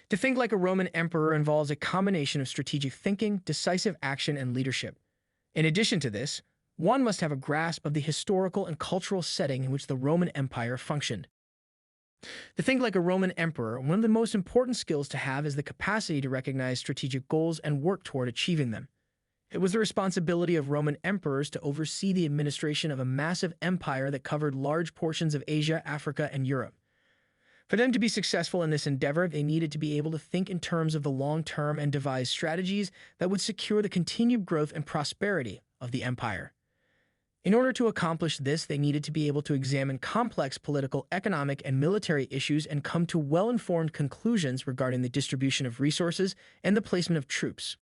To think like a Roman emperor involves a combination of strategic thinking, decisive action, and leadership. In addition to this, one must have a grasp of the historical and cultural setting in which the Roman Empire functioned. To think like a Roman emperor, one of the most important skills to have is the capacity to recognize strategic goals and work toward achieving them. It was the responsibility of Roman emperors to oversee the administration of a massive empire that covered large portions of Asia, Africa, and Europe. For them to be successful in this endeavor, they needed to be able to think in terms of the long term and devise strategies that would secure the continued growth and prosperity of the empire. In order to accomplish this, they needed to be able to examine complex political, economic, and military issues and come to well-informed conclusions regarding the distribution of resources and the placement of troops.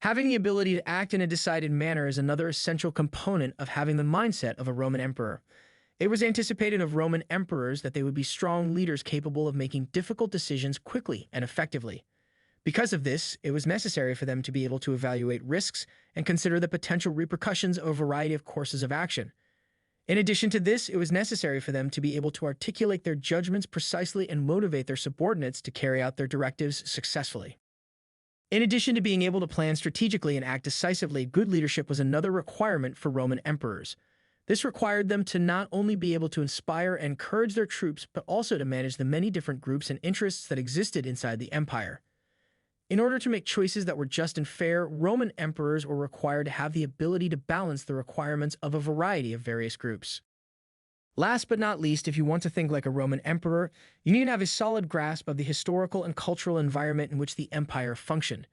Having the ability to act in a decided manner is another essential component of having the mindset of a Roman emperor. It was anticipated of Roman emperors that they would be strong leaders capable of making difficult decisions quickly and effectively. Because of this, it was necessary for them to be able to evaluate risks and consider the potential repercussions of a variety of courses of action. In addition to this, it was necessary for them to be able to articulate their judgments precisely and motivate their subordinates to carry out their directives successfully. In addition to being able to plan strategically and act decisively, good leadership was another requirement for Roman emperors. This required them to not only be able to inspire and encourage their troops, but also to manage the many different groups and interests that existed inside the empire. In order to make choices that were just and fair, Roman emperors were required to have the ability to balance the requirements of a variety of various groups. Last but not least, if you want to think like a Roman emperor, you need to have a solid grasp of the historical and cultural environment in which the empire functioned.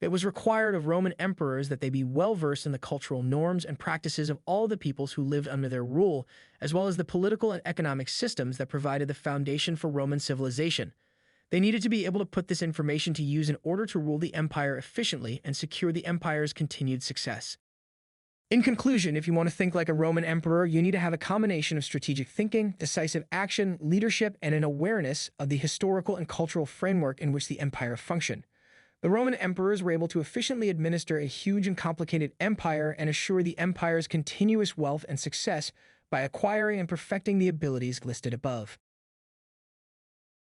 It was required of Roman emperors that they be well-versed in the cultural norms and practices of all the peoples who lived under their rule, as well as the political and economic systems that provided the foundation for Roman civilization. They needed to be able to put this information to use in order to rule the empire efficiently and secure the empire's continued success. In conclusion, if you want to think like a Roman emperor, you need to have a combination of strategic thinking, decisive action, leadership, and an awareness of the historical and cultural framework in which the empire functioned. The Roman emperors were able to efficiently administer a huge and complicated empire and assure the empire's continuous wealth and success by acquiring and perfecting the abilities listed above.